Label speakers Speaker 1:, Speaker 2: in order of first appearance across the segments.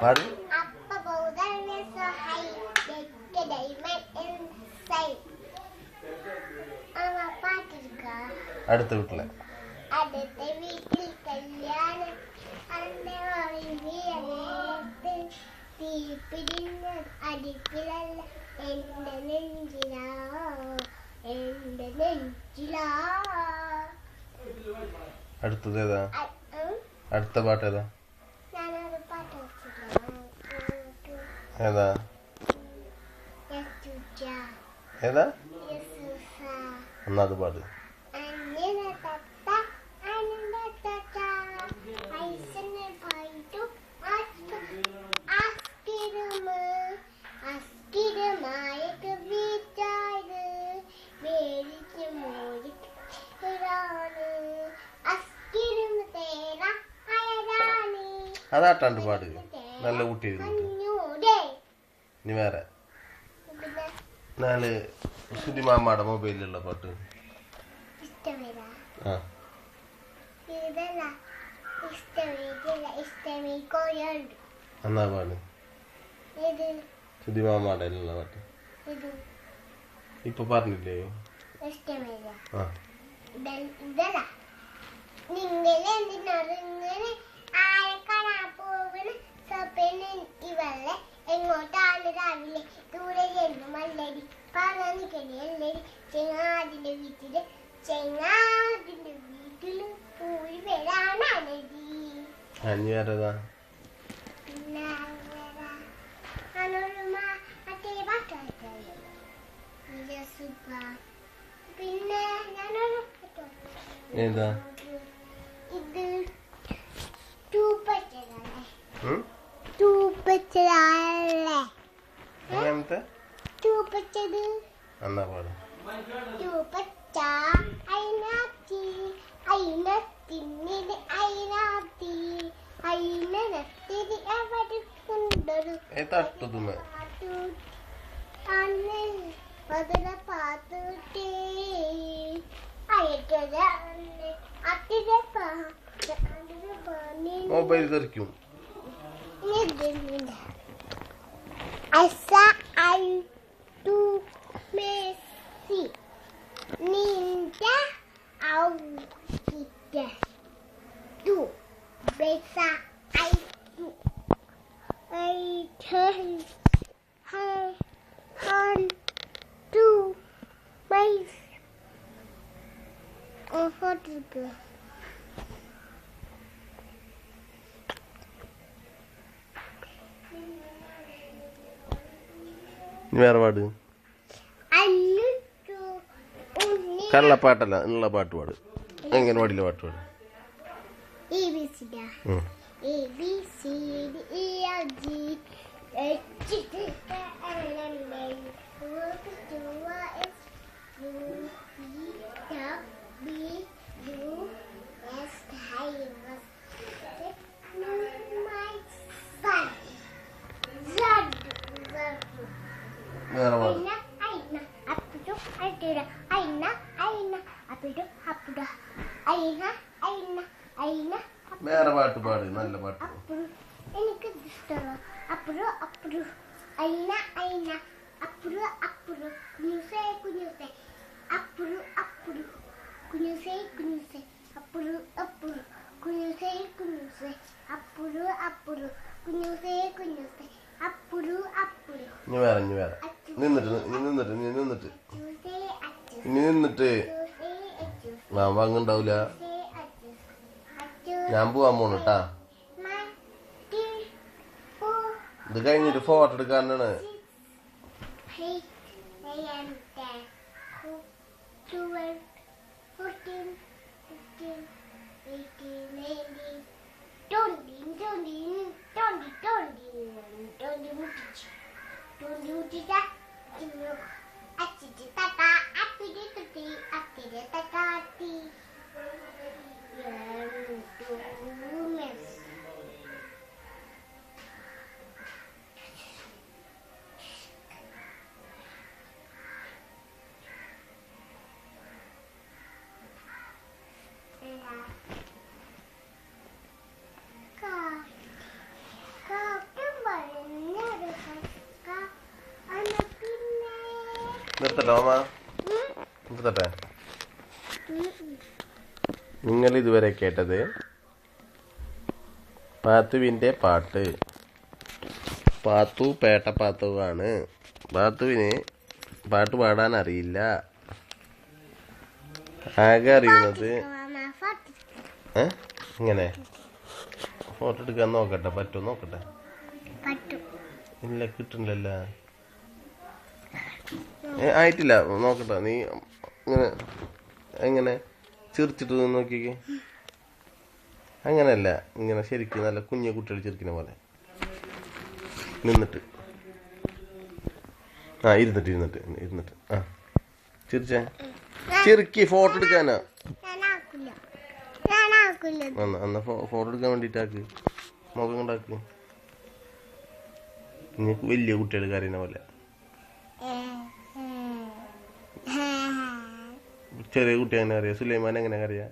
Speaker 1: പാട്. അടുത്ത വീട്ടിലെ
Speaker 2: അടുപ്പിലല്ല എന്റെ നെഞ്ചിലാ എന്റെ നെഞ്ചിലാ.
Speaker 1: അടുത്തത് ഏതാ? അടുത്ത പാട്ട് ഏതാ?
Speaker 2: ഞാനൊരു പാട്ട്
Speaker 1: ഏതാ ഏതാ? എന്നാ അത് പാട്. അതാട്ടാണ്ട് പാട്. നല്ല കുട്ടി ഇനി വേറെ നാല് സുധിമാമ്മയുടെ മൊബൈലിലുള്ള പാട്ട്. ആ എന്നാ പാട്. സുധിമാമ്മയുടെ ഉള്ള പാട്ട് ഇപ്പൊ പറഞ്ഞില്ലേ? ആ
Speaker 2: എങ്ങോട്ടാണ് രാവിലെ ദൂരെ ചെന്നു മല്ലടി പറഞ്ഞിക്കല്ലേ ചെങ്ങാതിന്റെ വീട്ടില് ചെങ്ങാതിന്റെ വീട്ടില് പോയി വരാനാണി. പിന്നെ ഞാനൊരു
Speaker 1: ഏതാ?
Speaker 2: ഇത് തൂപ്പച്ചതല്ലേ
Speaker 1: അങ്ങനത്തെ
Speaker 2: തൂപ്പച്ചത്
Speaker 1: എന്നാ പാട്.
Speaker 2: തൂപ്പച്ച അയിനാത്തി അയിനത്തിന്നിത് അയിനാത്തി അയിനത്തിരി എവിടെ കൊണ്ടൊരു
Speaker 1: തട്ടുതുമേ
Speaker 2: അതിനെ പാത്തൂട്ടേ അയറ്റത്
Speaker 1: mobile തെറിക്കും.
Speaker 2: Asa al tu Messi Ninja au kita tu besa ai tu ai turn han tu mais hot go.
Speaker 1: വേറെ പാട്. കള്ളപ്പാട്ടല്ല, ഉള്ള പാട്ട് പാട്. എങ്ങനെ പാടില്ല പാട്ട് പാട്. വേറെ പാട്. വേറെ പാട്ട് പാട്, നല്ല പാട്ട്.
Speaker 2: എനിക്ക് ഇഷ്ടമാണ് അപ്പുറം അപ്പുറം അയിന അയിന അപ്പുറം അപ്പുറം കുഞ്ഞുസേ കുഞ്ഞുസേ അപ്പുറം അപ്പുറം കുഞ്ഞുസേ കുഞ്ഞുസേ അപ്പുറം അപ്പുറം കുഞ്ഞുസേ കുഞ്ഞുസേ അപ്പുറം അപ്പുറം കുഞ്ഞുസേ കുഞ്ഞുസേ അപ്പുറം അപ്പുറം.
Speaker 1: ഇനി വേറെ നിന്നിട്ട് വാങ്ങുണ്ടാവൂല. ഞാൻ പോവാൻ പോണു കേട്ടാ. ഇത് കഴിഞ്ഞിട്ട് ഫോട്ടോ എടുക്കാനാണ്. നിർത്തട്ടെ മാമ, നിർത്തട്ടെ. നിങ്ങൾ ഇതുവരെ കേട്ടത് പാത്തുവിൻ്റെ പാട്ട്. പാത്തു പേട്ടപ്പാത്തുവാണ്. പാത്തുവിന് പാട്ട് പാടാൻ അറിയില്ല. ആകെ അറിയുന്നത് ഇങ്ങനെ ഫോട്ടോ എടുക്കാൻ നോക്കട്ടെ, പറ്റുമോ നോക്കട്ടെ. ഇല്ല, കിട്ടണില്ലല്ല. ആയിട്ടില്ല, നോക്കട്ടെ. നീ ഇങ്ങനെ എങ്ങനെ ചിരിച്ചിട്ട് നോക്കിക്കേ. അങ്ങനെയല്ല, ഇങ്ങനെ ശരിക്കും നല്ല കുഞ്ഞു കുട്ടികൾ ചിരിക്കുന്ന പോലെ നിന്നിട്ട്. ഇരുന്നിട്ട് ആ ചിരിച്ചേ. ചിരിക്കി ഫോട്ടോ എടുക്കാനാ. എന്നാ ഫോട്ടോ എടുക്കാൻ വേണ്ടിട്ടാക്ക്. മുഖം കൊണ്ടാക്ക്. നിങ്ങൾക്ക് വലിയ കുട്ടികൾ കരയുന്ന പോലെ. ചെറിയ കുട്ടി എങ്ങനെ അറിയാം? സുലൈമാൻ എങ്ങനെ അറിയാ?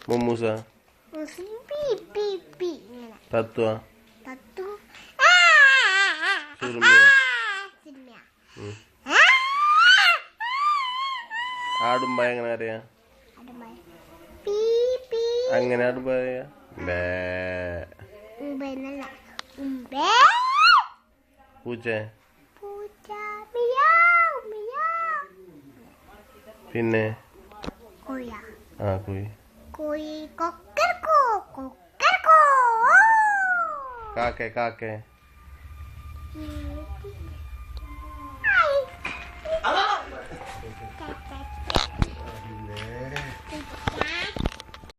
Speaker 1: മുമ്മൂസ, തത്വ, ആടുമ്പ എങ്ങനെ അറിയാ? അങ്ങനെ ആടുമ്പ അറിയാ? പൂച്ച, പിന്നെ ആ കുയി, കാക്കേ.